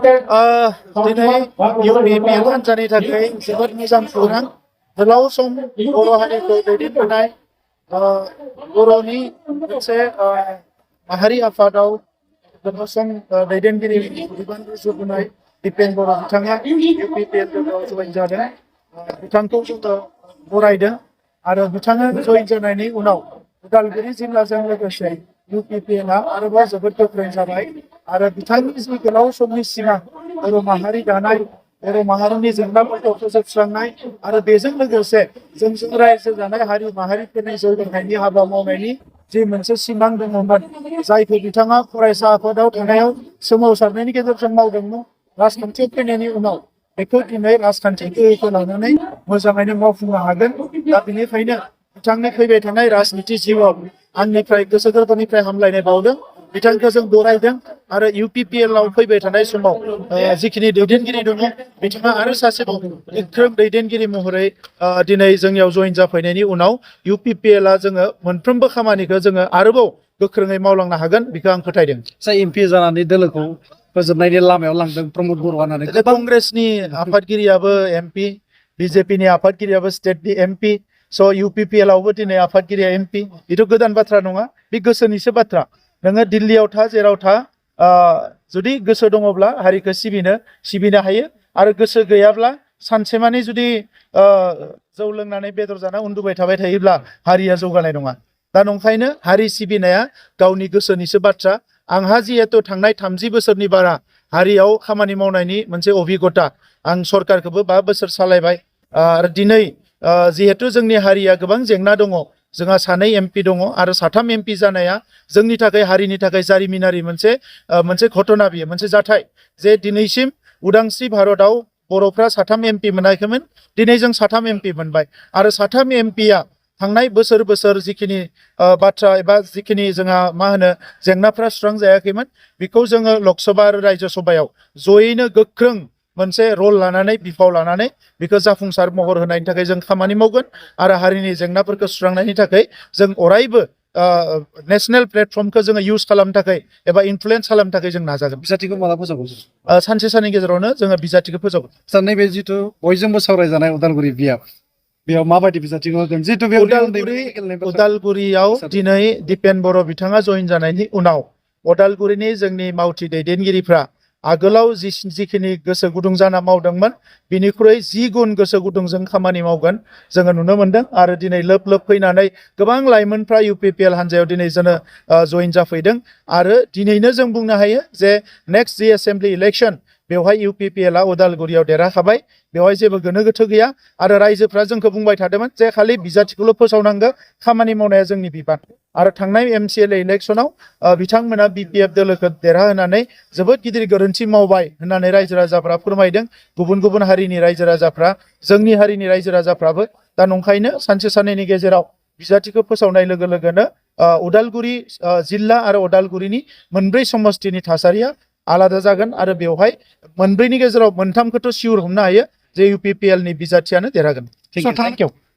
दिनै UPPL हान्जानि थाखाय जोबोद मोजां खौरां गोलाव सम बर' हारिखौ दैदेनबोनाय बर'नि मोनसे माहारि आफादाव गोबाव सम दैदेनगिरि बिबान रुजुबोनाय दिपेन बर' बिथाङा UPPL लोगोआव जयेन जादों। बिथांखौ जोङो बरायदों आरो बिथाङा जयेन जानायनि उनाव उदालगुरि जिल्लाजों लोगोसे UPPLआ आरोबाव जोबोद गोख्रों जाबाय आरो बिथांनि जि गोलाव समनि सिगां बर' माहारि दानाय बर' माहारिनि जेंनाफोरखौ फोजोबस्रांनाय आरो बेजों लोगोसे जोंजों रायजो जानाय हारि माहारिफोरनि जौगानायनि हाबा मावनायनि जि मोनसे सिमां दङमोन जायखौ बिथाङा फरायसा आफादाव थानायाव सोमावसारनायनि गेजेरजों मावदोंमोन राजखान्थियाव फैनायनि उनाव बेखौ दिनै राजखान्थि गोहोखौ लानानै मोजाङैनो मावफुंनो हागोन। दा बेनिखायनो बिथांनि फैबाय थानाय राजनिथि जिउआव आंनिफ्राय गोसो गोरबोनिफ्राय हामलायनाय बावदों। बिथांखौ जों बरायदों आरो UPPLआव फैबाय थानाय समाव जिखिनि दैदेनगिरि दङ बिथाङा आरो सासे गोख्रों दैदेनगिरि महरै दिनै जोंनियाव जयेन जाफैनायनि उनाव UPPLआ जोङो मोनफ्रोमबो खामानिखौ जोङो आरोबाव गोख्रोङै मावलांनो हागोन बेखौ आं फोथायदों। MP जानानै दोलोखौ फोजोबनायनि लामायाव लांदों प्रमद बर'आ होननानै कंग्रेसनि आफादगिरियाबो MP BJPनि आफादगिरियाबो स्टेटनि MP स' UPPLआवबो दिनै आफादगिरिया MP बेथ' गोदान बाथ्रा नङा बे गोसोनिसो बाथ्रा। नोङो दिल्लीयाव था जेराव था जुदि गोसो दङब्ला हारिखौ सिबिनो हायो आरो गोसो गैयाब्ला सानसेमानि जुदि जौ लोंनानै बेदर जाना उन्दुबाय थाबाय थायोब्ला हारिया जौगानाय नङा। दा नंखायनो हारि सिबिनाया गावनि गोसोनिसो बाथ्रा। आंहा जिहेतु थांनाय 30 बोसोरनि बारा हारियाव खामानि मावनायनि मोनसे अभिगता आं सरकारखौबो 5 बोसोर सालायबाय आरो दिनै जिहेतु जोंनि हारिया गोबां जेंना दङ जोंहा 2 MP दङ आरो 3 MP जानाया जोंनि थाखाय हारिनि थाखाय जारिमिनारि मोनसे घटना बियो मोनसे जाथाय जे दिनैसिम उदांस्रि भारतआव बर'फ्रा 3 MP मोनाखैमोन दिनै जों 3 MP मोनबाय आरो 3 MPआ थांनाय बोसोर जिखिनि बाथ्रा एबा जिखिनि जोंहा मा होनो जेंनाफ्रा सुस्रांजायाखैमोन बेखौ जोङो लकसभा आरो राज्य सभायाव जयैनो गोख्रों मोनसे रल लानानै बिफाव लानानै बेखौ जाफुंसार महर होनायनि थाखाय जों खामानि मावगोन आरो हारिनि जेंनाफोरखौ सुस्रांनायनि थाखाय जों अरायबो नेशनेल प्लेटफर्मखौ जोङो इउज खालामनो थाखाय एबा इनफ्लुयेन्स खालामनो थाखाय जों नाजागोन। बिजाथिखौ माला फोसावगोन? सानसे साननि गेजेरावनो जोङो बिजाथिखौ फोसावगोन। सार नैबे जिथु बयजोंबो सावरायजानाय उदालगुरि बेयाव माबायदि बिजाथिखौ होगोन? जितु उदालगुरियाव दिनै दिपेन बर' बिथाङा जयेन जानायनि उनाव उदालगुरिनि जोंनि मावथि दैदेनगिरिफ्रा आगोलाव जिखिनि गोसो गुदुं जाना मावदोंमोन बिनिख्रुइ 10 गुन गोसो गुदुंजों खामानि मावगोन जोङो नुनो मोनदों आरो दिनै लोब फैनानै गोबां लाइमोनफ्रा UPPL हान्जायाव दिनै जोङो जयेन जाफैदों आरो दिनैनो जों बुंनो हायो जे नेक्स्ट जि एसेम्बलि इलेक्सन बेवहाय UPPLआ उदालगुरियाव देरहाखाबाय बेवहाय जेबो गोनो गोथो गैया आरो रायजोफ्रा जोंखौ बुंबाय थादोंमोन जे खालि बिजाथिखौल' फोसावनांगौ खामानि मावनाया जोंनि बिबान आरो थांनाय MCLA इलेक्सनाव बिथांमोना BPF दोलोखौ देरहाहोनानै जोबोद गिदिर गोरोन्थि मावबाय होननानै रायजो राजाफ्रा फोरमायदों। गुबुन हारिनि रायजो राजाफ्रा जोंनि हारिनि रायजो राजाफ्राबो दा नंखायनो सानसे साननैनि गेजेराव बिजाथिखौ फोसावनाय लोगो लोगोनो उदालगुरि जिल्ला आरो उदालगुरिनि मोनब्रै समस्तिनि थासारिया आलादा जागोन आरो बेवहाय मोनब्रैनि गेजेराव मोनथामखौथ' सिउर हमनो हायो जे UPPLनि बिजाथियानो देरहागोन। Thank you.